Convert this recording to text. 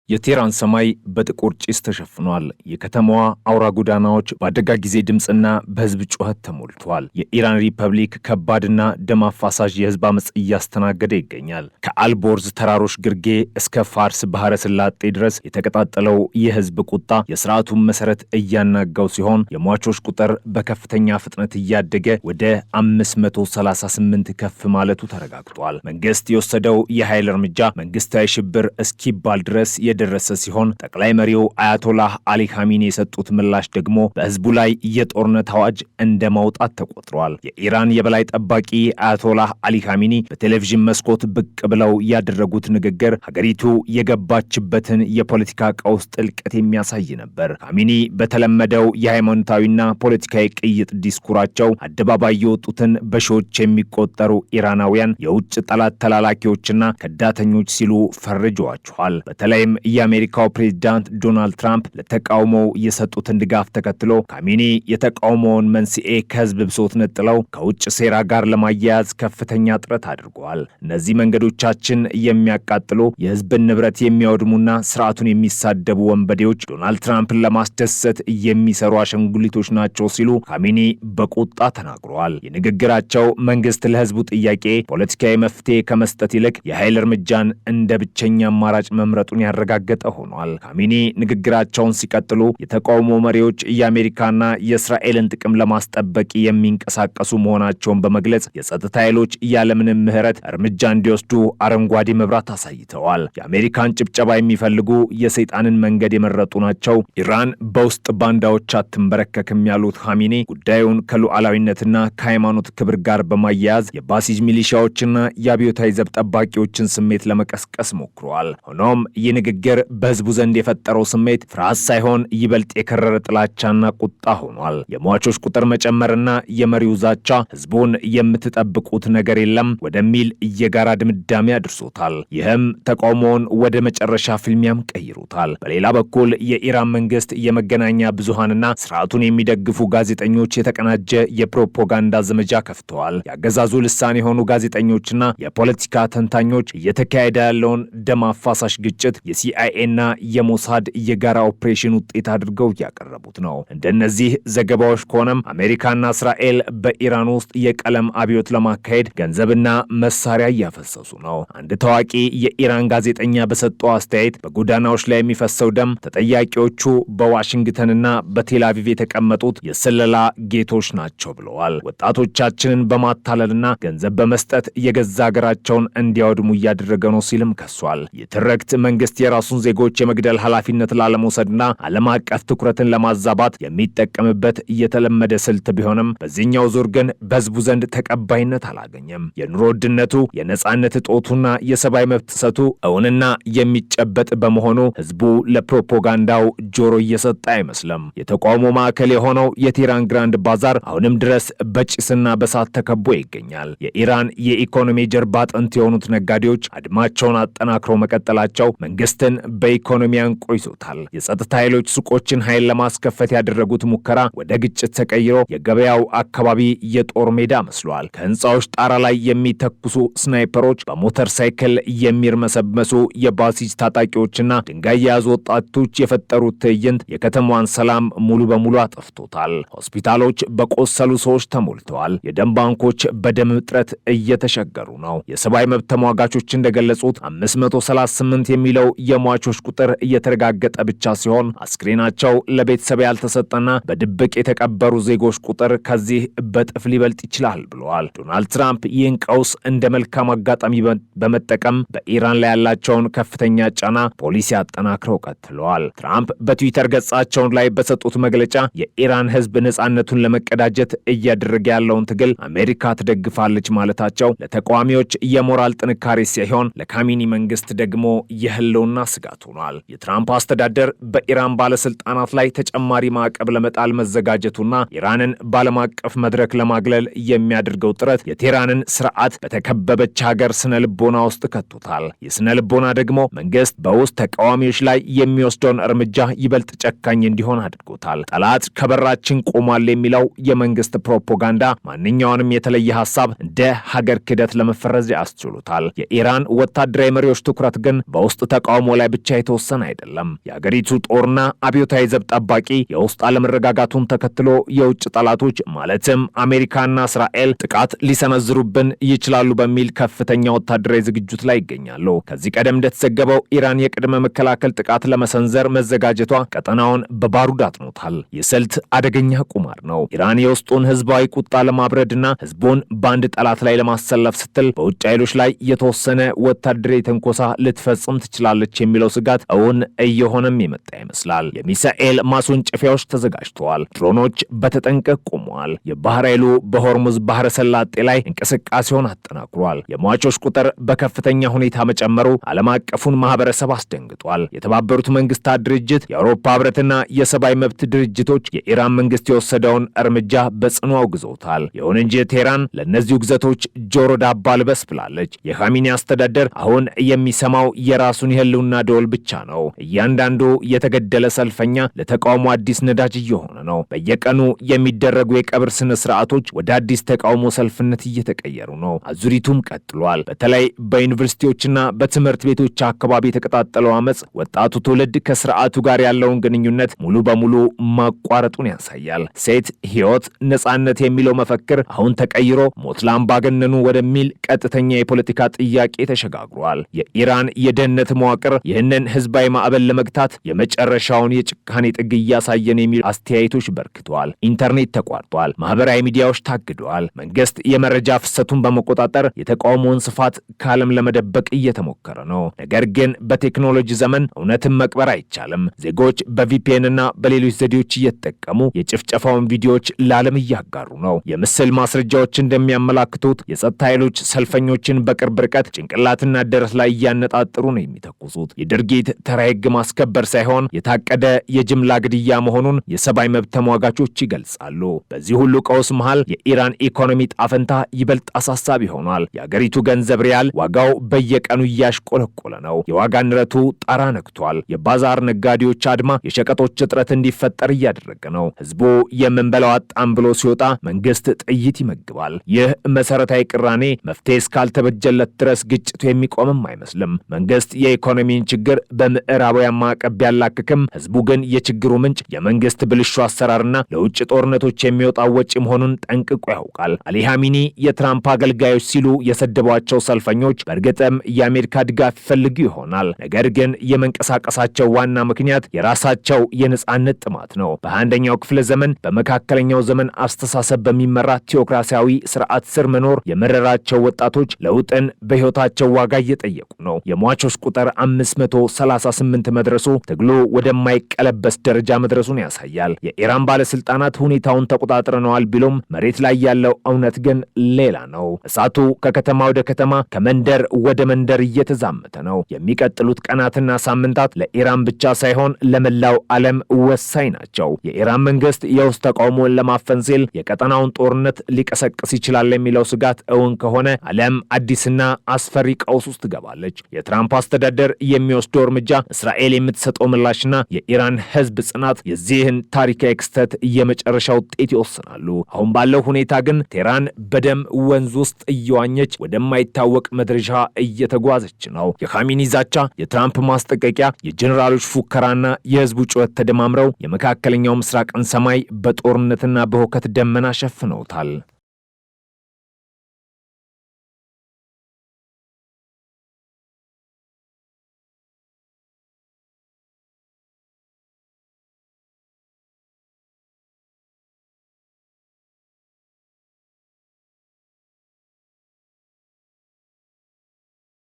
የቴህራን ሰማይ በጥቁር ጭስ ተሸፍኗል። የከተማዋ አውራ ጎዳናዎች በአደጋ ጊዜ ድምፅና በህዝብ ጩኸት ተሞልቷል። የኢራን ሪፐብሊክ ከባድና ደም አፋሳሽ የህዝብ አመፅ እያስተናገደ ይገኛል። ከአልቦርዝ ተራሮች ግርጌ እስከ ፋርስ ባህረ ስላጤ ድረስ የተቀጣጠለው የህዝብ ቁጣ የስርዓቱን መሰረት እያናጋው ሲሆን የሟቾች ቁጥር በከፍተኛ ፍጥነት እያደገ ወደ 538 ከፍ ማለቱ ተረጋግጧል። መንግስት የወሰደው የኃይል እርምጃ መንግስታዊ ሽብር እስኪባል ድረስ የደረሰ ሲሆን ጠቅላይ መሪው አያቶላህ አሊ ኻሜኒ የሰጡት ምላሽ ደግሞ በህዝቡ ላይ የጦርነት አዋጅ እንደ ማውጣት ተቆጥሯል። የኢራን የበላይ ጠባቂ አያቶላህ አሊ ኻሜኒ በቴሌቪዥን መስኮት ብቅ ብለው ያደረጉት ንግግር ሀገሪቱ የገባችበትን የፖለቲካ ቀውስ ጥልቀት የሚያሳይ ነበር። ኻሜኒ በተለመደው የሃይማኖታዊና ፖለቲካዊ ቅይጥ ዲስኩራቸው አደባባይ የወጡትን በሺዎች የሚቆጠሩ ኢራናውያን የውጭ ጠላት ተላላኪዎችና ከዳተኞች ሲሉ ፈርጀዋቸዋል። በተለይም የአሜሪካው ፕሬዝዳንት ዶናልድ ትራምፕ ለተቃውሞው የሰጡትን ድጋፍ ተከትሎ ኻሜኒ የተቃውሞውን መንስኤ ከህዝብ ብሶት ነጥለው ከውጭ ሴራ ጋር ለማያያዝ ከፍተኛ ጥረት አድርገዋል። እነዚህ መንገዶቻችን የሚያቃጥሉ የህዝብን ንብረት የሚያወድሙና ስርዓቱን የሚሳደቡ ወንበዴዎች ዶናልድ ትራምፕን ለማስደሰት የሚሰሩ አሸንጉሊቶች ናቸው ሲሉ ኻሜኒ በቁጣ ተናግረዋል። የንግግራቸው መንግስት ለህዝቡ ጥያቄ ፖለቲካዊ መፍትሄ ከመስጠት ይልቅ የኃይል እርምጃን እንደ ብቸኛ አማራጭ መምረጡን ያረጋገጠ ሆኗል። ኻሜኒ ንግግራቸውን ሲቀጥሉ የተቃውሞ መሪዎች የአሜሪካና የእስራኤልን ጥቅም ለማስጠበቅ የሚንቀሳቀሱ መሆናቸውን በመግለጽ የጸጥታ ኃይሎች ያለምንም ምህረት እርምጃ እንዲወስዱ አረንጓዴ መብራት አሳይተዋል። የአሜሪካን ጭብጨባ የሚፈልጉ የሰይጣንን መንገድ የመረጡ ናቸው፣ ኢራን በውስጥ ባንዳዎች አትንበረከክም ያሉት ኻሜኒ ጉዳዩን ከሉዓላዊነትና ከሃይማኖት ክብር ጋር በማያያዝ የባሲጅ ሚሊሻዎችና የአብዮታዊ ዘብ ጠባቂዎችን ስሜት ለመቀስቀስ ሞክረዋል። ሆኖም ይህ ንግግር በህዝቡ ዘንድ የፈጠረው ስሜት ፍርሃት ሳይሆን ይበልጥ የከረረ ጥላቻና ቁጣ ሆኗል። የሟቾች ቁጥር መጨመርና የመሪው ዛቻ ህዝቡን የምትጠብቁት ነገር የለም ወደሚል የጋራ ድምዳሜ አድርሶታል። ይህም ተቃውሞውን ወደ መጨረሻ ፍልሚያም ቀይሮታል። በሌላ በኩል የኢራን መንግስት የመገናኛ ብዙሃንና ስርዓቱን የሚደግፉ ጋዜጠኞች የተቀናጀ የፕሮፓጋንዳ ዘመቻ ከፍተዋል። የአገዛዙ ልሳን የሆኑ ጋዜጠኞችና የፖለቲካ ተንታኞች እየተካሄደ ያለውን ደም አፋሳሽ ግጭት የሲአይኤና የሞሳድ የጋራ ኦፕሬሽን ውጤት አድርገው እያቀረቡት ነው። እንደነዚህ ዘገባዎች ከሆነም አሜሪካና እስራኤል በኢራን ውስጥ የቀለም አብዮት ለማካሄድ ገንዘብና መሳሪያ እያፈሰሱ ነው። አንድ ታዋቂ የኢራን ጋዜጠኛ በሰጠው አስተያየት በጎዳናዎች ላይ የሚፈሰው ደም ተጠያቂዎቹ በዋሽንግተንና በቴል አቪቭ የተቀመጡት የስለላ ጌቶች ናቸው ብለዋል። ወጣቶቻችንን በማታለልና ገንዘብ በመስጠት የገዛ ሀገራቸውን እንዲያወድሙ እያደረገ ነው ሲልም ከሷል። የትርክት መንግስት የራሱን ዜጎች የመግደል ኃላፊነት ላለመውሰድና ዓለም አቀፍ ትኩረትን ለማዛባት የሚጠቀምበት እየተለመደ ስልት ቢሆንም በዚህኛው ዙር ግን በህዝቡ ዘንድ ተቀባይነት አላገኘም። የኑሮ ውድነቱ፣ የነጻነት እጦቱና የሰብአዊ መብት ጥሰቱ እውንና የሚጨበጥ በመሆኑ ህዝቡ ለፕሮፓጋንዳው ጆሮ እየሰጠ አይመስልም። የተቃውሞ ማዕከል የሆነው የቴህራን ግራንድ ባዛር አሁንም ድረስ በጭስና በሳት ተከቦ ይገኛል። የኢራን የኢኮኖሚ ጀርባ አጥንት የሆኑት ነጋዴዎች አድማቸውን አጠናክረው መቀጠላቸው መንግስትን በኢኮኖሚ አንቆ ይዞታል። የጸጥታ ኃይሎች ሱቆችን ኃይል ለማስከፈት ያደረጉት ሙከራ ወደ ግጭት ተቀይሮ የገበያው አካባቢ የጦር ሜዳ መስሏል። ከህንፃዎች ጣራ ላይ የሚተኩሱ ስናይፐሮች፣ በሞተር ሳይክል የሚርመሰመሱ የባሲጅ ታጣቂዎችና ድንጋይ የያዙ ወጣቶች የፈጠሩት ትዕይንት የከተማዋን ሰላም ሙሉ በሙሉ አጠፍቶታል። ሆስፒታሎች በቆሰሉ ሰዎች ተሞልተዋል። የደም ባንኮች በደም እጥረት እየተሸገሩ ነው። የሰብአዊ መብት ተሟጋቾች እንደገለጹት 538 የሚለው የሟቾች ቁጥር እየተረጋገጠ ብቻ ሲሆን አስክሬናቸው ለቤተሰብ ያልተሰጠና በድብቅ የተቀበሩ ዜጎች ቁጥር ከዚህ በጥፍ ሊበልጥ ይችላል ብለዋል። ዶናልድ ትራምፕ ይህን ቀውስ እንደ መልካም አጋጣሚ በመጠቀም በኢራን ላይ ያላቸውን ከፍተኛ ጫና ፖሊሲ አጠናክረው ቀጥለዋል። ትራምፕ በትዊተር ገጻቸው ላይ በሰጡት መግለጫ የኢራን ህዝብ ነጻነቱን ለመቀዳጀት እያደረገ ያለውን ትግል አሜሪካ ትደግፋለች ማለታቸው ለተቃዋሚዎች የሞራል ጥንካሬ ሲሆን ለኻሜኒ መንግስት ደግሞ የህልውና ስጋት ሆኗል። የትራምፕ አስተዳደር በኢራን ባለስልጣናት ላይ ተጨማሪ ማዕቀብ ለመጣል መዘጋጀቱና ኢራንን በዓለም አቀፍ መድረክ ለማግለል የሚያደርገው ጥረት የቴህራንን ስርዓት በተከበበች ሀገር ስነ ልቦና ውስጥ ከቶታል። የስነ ልቦና ደግሞ መንግስት በውስጥ ተቃዋሚዎች ላይ የሚወስደውን እርምጃ ይበልጥ ጨካኝ እንዲሆን አድርጎታል። ጠላት ከበራችን ቆሟል የሚለው የመንግስት ፕሮፓጋንዳ ማንኛውንም የተለየ ሐሳብ እንደ ሀገር ክደት ለመፈረጅ ያስችሉታል። የኢራን ወታደራዊ መሪዎች ትኩረት ግን በውስጥ ተቃውሞ ላይ ብቻ የተወሰነ አይደለም። የአገሪቱ ጦርና አብዮታዊ ዘብ ጠባቂ የውስጥ አለመረጋጋቱን ተከትሎ የውጭ ጠላቶች ማለትም አሜሪካና እስራኤል ጥቃት ሊሰነዝሩብን ይችላሉ በሚል ከፍተኛ ወታደራዊ ዝግጅት ላይ ይገኛሉ። ከዚህ ቀደም እንደተዘገበው ኢራን የቅድመ መከላከል ጥቃት ለመሰንዘር መዘጋጀቷ ቀጠናውን በባሩድ አጥኖታል። የስልት አደገኛ ቁማር ነው። ኢራን የውስጡን ህዝባዊ ቁጣ ለማብረድና ህዝቡን በአንድ ጠላት ላይ ለማሰለፍ ስትል በውጭ ኃይሎች ላይ የተወሰነ ወታደራዊ ትንኮሳ ልትፈጽም ትችላለች የሚለው ስጋት እውን እየሆነም የመጣ ይመስላል። የሚሳኤል ማስወንጨፊያዎች ተዘጋጅተዋል። ድሮኖች በተጠንቀቅ ቆመዋል። የባህር ኃይሉ በሆርሙዝ ባህረ ሰላጤ ላይ እንቅስቃሴውን አጠናክሯል። የሟቾች ቁጥር በከፍተኛ ሁኔታ መጨመሩ ዓለም አቀፉን ማህበረሰብ አስደንግጧል። የተባበሩት መንግስታት ድርጅት፣ የአውሮፓ ህብረትና የሰብአዊ መብት ድርጅቶች የኢራን መንግስት የወሰደውን እርምጃ በጽኑ አውግዘውታል። ይሁን እንጂ ቴህራን ለእነዚህ ውግዘቶች ጆሮ ዳባ ልበስ ብላለች። የኻሜኒ አስተዳደር አሁን የሚሰማው የራሱን የህልውና ደወል ብቻ ነው። እያንዳንዱ የተገደለ ሰልፈኛ ለተቃውሞ አዲስ ነዳጅ እየሆነ ነው። በየቀኑ የሚደረጉ የቀብር ስነ ስርዓቶች ወደ አዲስ ተቃውሞ ሰልፍነት እየተቀየሩ ነው። አዙሪቱም ቀጥሏል። በተለይ በዩኒቨርሲቲዎችና በትምህርት ቤቶች አካባቢ የተቀጣጠለው አመጽ ወጣቱ ትውልድ ከስርዓቱ ጋር ያለውን ግንኙነት ሙሉ በሙሉ ማቋረጡን ያሳያል። ሴት፣ ህይወት፣ ነጻነት የሚለው መፈክር አሁን ተቀይሮ ሞት ለአምባገነኑ ወደሚል ቀጥተኛ የፖለቲካ ጥያቄ ተሸጋግሯል። የኢራን የደህንነት መዋቅር ይህንን ህዝባዊ ማዕበል ለመግታት የመጨረሻውን የጭካኔ ጥግ እያሳየን የሚሉ አስተያየቶች በርክተዋል። ኢንተርኔት ተቋርጧል። ማህበራዊ ሚዲያዎች ታግደዋል። መንግስት የመረጃ ፍሰቱን በመቆጣጠር የተቃውሞውን ስፋት ከዓለም ለመደበቅ እየተሞከረ ነው። ነገር ግን በቴክኖሎጂ ዘመን እውነትን መቅበር አይቻልም። ዜጎች በቪፒኤን እና በሌሎች ዘዴዎች እየተጠቀሙ የጭፍጨፋውን ቪዲዮዎች ለዓለም እያጋሩ ነው። የምስል ማስረጃዎች እንደሚያመላክቱት የጸጥታ ኃይሎች ሰልፈኞችን በቅርብ ርቀት ጭንቅላትና ደረት ላይ እያነጣጠሩ ነው የሚተኩሱት። የድርጊት ተራ ህግ ማስከበር ሳይሆን የታቀደ የጅምላ ግድያ መሆኑን የሰብአዊ መብት ተሟጋቾች ይገልጻሉ። በዚህ ሁሉ ቀውስ መሃል የኢራን ኢኮኖሚ ጣፈንታ ይበልጥ አሳሳቢ ሆኗል። የአገሪቱ ገንዘብ ሪያል ዋጋው በየቀኑ እያሽቆለቆለ ነው። የዋጋ ንረቱ ጣራ ነክቷል። የባዛር ነጋዴዎች አድማ የሸቀጦች እጥረት እንዲፈጠር እያደረገ ነው። ህዝቡ የምንበላው አጣም ብሎ ሲወጣ መንግስት ጥይት ይመግባል። ይህ መሰረታዊ ቅራኔ መፍትሄ እስካልተበጀለት ድረስ ግጭቱ የሚቆምም አይመስልም። መንግስት የኢኮኖሚን ችግር በምዕራባውያን ማዕቀብ ቢያላክክም ህዝቡ ግን የችግሩ ምንጭ የመንግስት ብልሹ አሰራርና ለውጭ ጦርነቶች የሚወጣው ወጪ መሆኑን ጠንቅቆ ያውቃል። አሊ ኻሜኒ የትራምፕ አገልጋዮች ሲሉ የሰደቧቸው ሰልፈኞች በእርግጥም የአሜሪካ ድጋፍ ይፈልጉ ይሆናል። ነገር ግን የመንቀሳቀሳቸው ዋና ምክንያት የራሳቸው የነጻነት ጥማት ነው። በ21ኛው ክፍለ ዘመን በመካከለኛው ዘመን አስተሳሰብ በሚመራ ቴዎክራሲያዊ ስርዓት ስር መኖር የመረራቸው ወጣቶች ለውጥን በህይወታቸው ዋጋ እየጠየቁ ነው። የሟቾች ቁጥር 538 መድረሱ ትግሉ ወደማይቀለበስ ደረጃ መድረሱን ያሳያል። የኢራን ባለስልጣናት ሁኔታውን ተቆጣጥረነዋል ቢሉም መሬት ላይ ያለው እውነት ግን ሌላ ነው። እሳቱ ከከተማ ወደ ከተማ ከመንደር ወደ መንደር እየተዛመተ ነው። የሚቀጥሉት ቀናትና ሳምንታት ለኢራን ብቻ ሳይሆን ለመላው ዓለም ወሳኝ ናቸው። የኢራን መንግስት የውስጥ ተቃውሞን ለማፈን ሲል የቀጠናውን ጦርነት ሊቀሰቅስ ይችላል የሚለው ስጋት እውን ከሆነ ዓለም አዲስና አስፈሪ ቀውስ ውስጥ ትገባለች። የትራምፕ አስተዳደር የሚወስደው እርምጃ፣ እስራኤል የምትሰጠው ምላሽና የኢራን ህዝብ ጽናት የዚህን ታሪካዊ ክስተት የመጨረሻ ውጤት ይወስናሉ። አሁን ባለው ሁኔታ ግን ቴህራን በደም ወንዝ ውስጥ እየዋኘች ወደማይታወቅ መድረሻ እየተጓዘች ነው። የኻሜኒ ዛቻ፣ የትራምፕ ማስጠንቀቂያ፣ የጀኔራሎች ፉከራና የህዝቡ ጩኸት ተደማምረው የመካከለኛው ምስራቅን ሰማይ በጦርነትና በሁከት ደመና ሸፍነውታል።